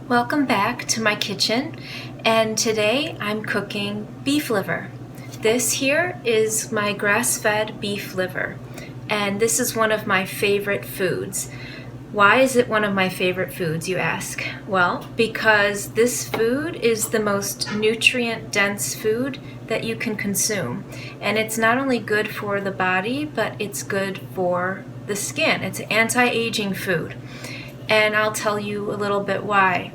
Welcome back to my kitchen, and today I'm cooking beef liver. This here is my grass-fed beef liver, and this is one of my favorite foods. Why is it one of my favorite foods, you ask? Well, because this food is the most nutrient-dense food that you can consume, and it's not only good for the body, but it's good for the skin. It's an anti-aging food. And I'll tell you a little bit why.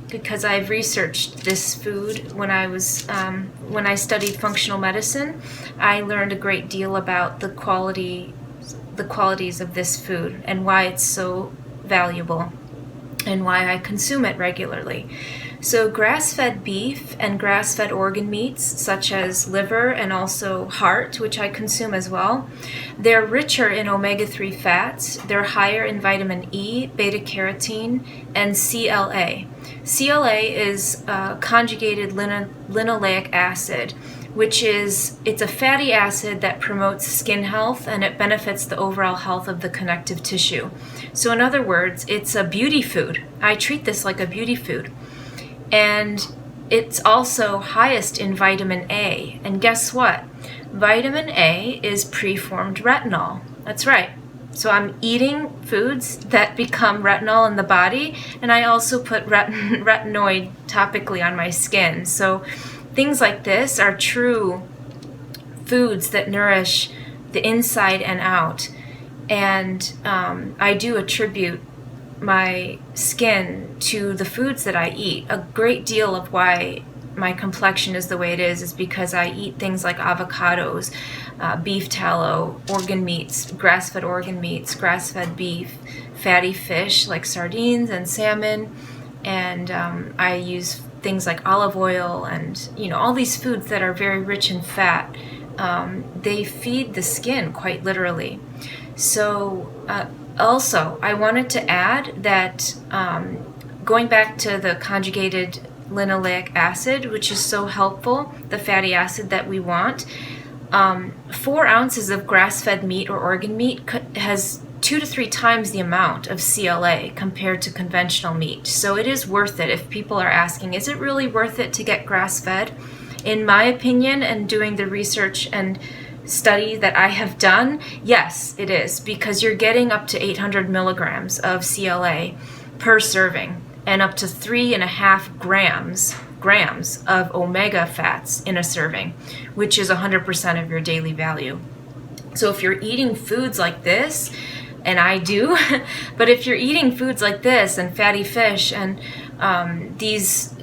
Because I've researched this food when I studied functional medicine. I learned a great deal about the qualities of this food and why it's so valuable and why I consume it regularly. So grass-fed beef and grass-fed organ meats, such as liver and also heart, which I consume as well, they're richer in omega-3 fats, they're higher in vitamin E, beta-carotene, and CLA. CLA is conjugated linoleic acid, it's a fatty acid that promotes skin health and it benefits the overall health of the connective tissue. So in other words, it's a beauty food. I treat this like a beauty food. And it's also highest in vitamin A. And guess what? Vitamin A is preformed retinol. That's right. So I'm eating foods that become retinol in the body, and I also put retinoid topically on my skin. So things like this are true foods that nourish the inside and out. And I do attribute my skin to the foods that I eat. A great deal of why my complexion is the way it is because I eat things like avocados, beef tallow, organ meats, grass-fed organ meats, grass-fed beef, fatty fish like sardines and salmon, and I use things like olive oil and all these foods that are very rich in fat. They feed the skin quite literally. So also, I wanted to add that going back to the conjugated linoleic acid, which is so helpful, the fatty acid that we want, 4 ounces of grass-fed meat or organ meat has 2 to 3 times the amount of CLA compared to conventional meat. So it is worth it. If people are asking, is it really worth it to get grass-fed? In my opinion, and doing the research and study that I have done, yes, it is, because you're getting up to 800 milligrams of CLA per serving and up to 3.5 grams of omega fats in a serving, which is 100% of your daily value. So if you're eating foods like this, and I do, but if you're eating foods like this and fatty fish and these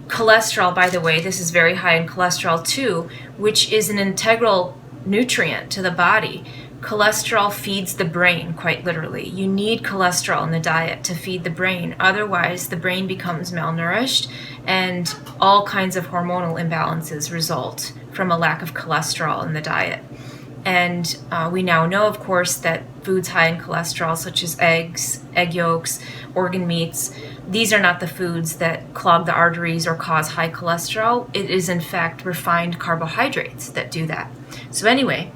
cholesterol, by the way, this is very high in cholesterol too, which is an integral nutrient to the body. Cholesterol feeds the brain, quite literally. You need cholesterol in the diet to feed the brain. Otherwise, the brain becomes malnourished and all kinds of hormonal imbalances result from a lack of cholesterol in the diet. And we now know, of course, that foods high in cholesterol, such as eggs, egg yolks, organ meats, these are not the foods that clog the arteries or cause high cholesterol. It is, in fact, refined carbohydrates that do that. So anyway,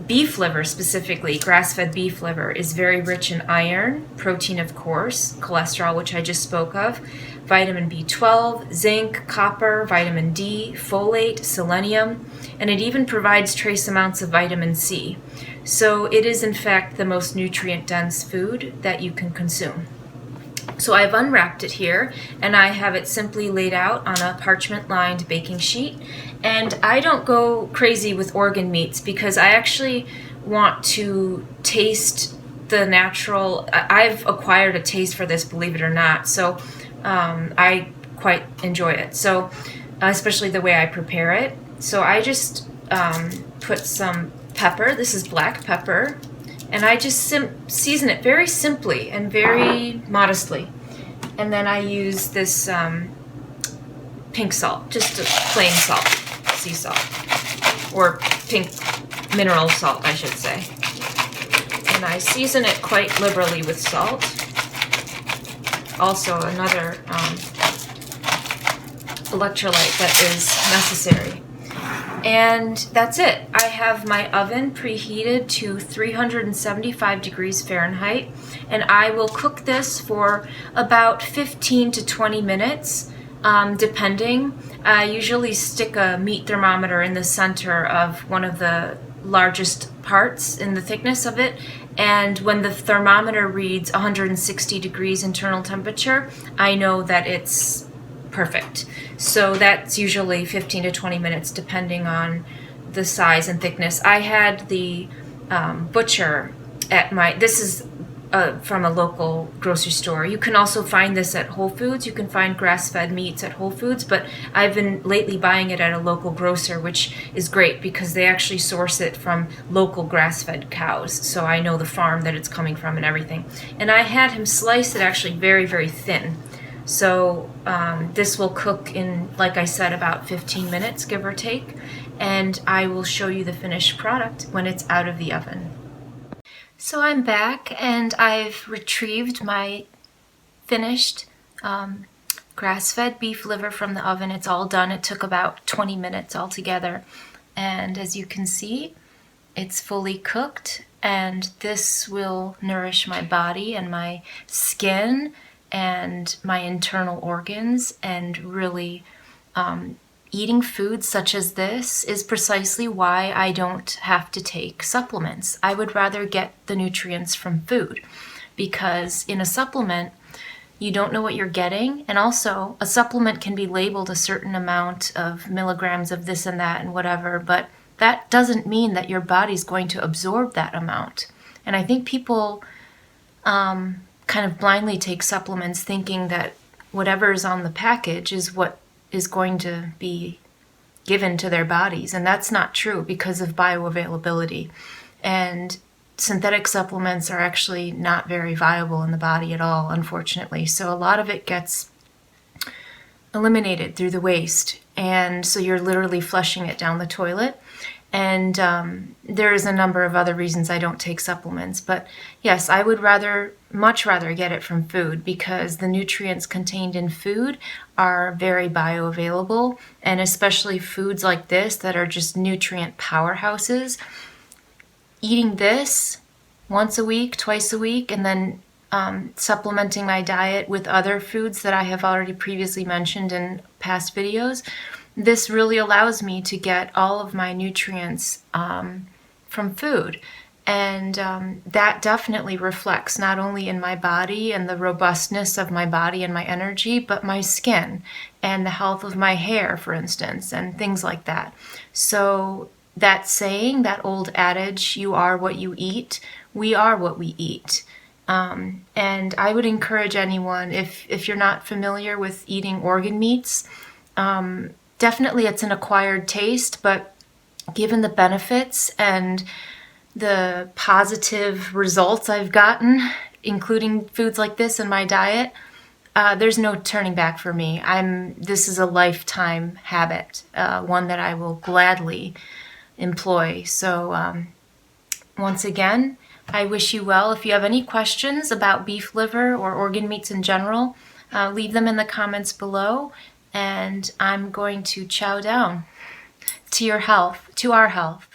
beef liver specifically, grass-fed beef liver, is very rich in iron, protein of course, cholesterol, which I just spoke of, vitamin B12, zinc, copper, vitamin D, folate, selenium, and it even provides trace amounts of vitamin C. So it is in fact the most nutrient-dense food that you can consume. So I've unwrapped it here, and I have it simply laid out on a parchment-lined baking sheet. And I don't go crazy with organ meats because I actually want to taste the natural. I've acquired a taste for this, believe it or not. So I quite enjoy it. So especially the way I prepare it. So I just put some pepper. This is black pepper. And I just season it very simply and very modestly. And then I use this pink salt, just a plain salt, sea salt, or pink mineral salt, I should say. And I season it quite liberally with salt. Also another electrolyte that is necessary. And that's it. I have my oven preheated to 375 degrees Fahrenheit, and I will cook this for about 15 to 20 minutes, depending. I usually stick a meat thermometer in the center of one of the largest parts in the thickness of it, and when the thermometer reads 160 degrees internal temperature, I know that it's perfect. So that's usually 15 to 20 minutes depending on the size and thickness. I had the butcher at this is from a local grocery store. You can also find this at Whole Foods. You can find grass-fed meats at Whole Foods, but I've been lately buying it at a local grocer, which is great because they actually source it from local grass-fed cows. So I know the farm that it's coming from and everything. And I had him slice it actually very, very thin. So this will cook in, like I said, about 15 minutes, give or take. And I will show you the finished product when it's out of the oven. So I'm back and I've retrieved my finished grass-fed beef liver from the oven. It's all done. It took about 20 minutes altogether. And as you can see, it's fully cooked, and this will nourish my body and my skin and my internal organs, and really eating foods such as this is precisely why I don't have to take supplements. I would rather get the nutrients from food, because in a supplement, you don't know what you're getting. And also, a supplement can be labeled a certain amount of milligrams of this and that and whatever, but that doesn't mean that your body's going to absorb that amount. And I think people kind of blindly take supplements thinking that whatever is on the package is what is going to be given to their bodies, and that's not true because of bioavailability. And synthetic supplements are actually not very viable in the body at all, unfortunately. So a lot of it gets eliminated through the waste, and so you're literally flushing it down the toilet. And there is a number of other reasons I don't take supplements. But yes, I would much rather get it from food, because the nutrients contained in food are very bioavailable, and especially foods like this that are just nutrient powerhouses. Eating this once a week, twice a week, and then supplementing my diet with other foods that I have already previously mentioned in past videos, this really allows me to get all of my nutrients from food. And that definitely reflects not only in my body and the robustness of my body and my energy, but my skin and the health of my hair, for instance, and things like that. So that saying, that old adage, you are what you eat, we are what we eat. And I would encourage anyone, if you're not familiar with eating organ meats, definitely it's an acquired taste, but given the benefits and the positive results I've gotten, including foods like this in my diet, there's no turning back for me. This is a lifetime habit, one that I will gladly employ. So once again, I wish you well. If you have any questions about beef liver or organ meats in general, leave them in the comments below, and I'm going to chow down to your health, to our health.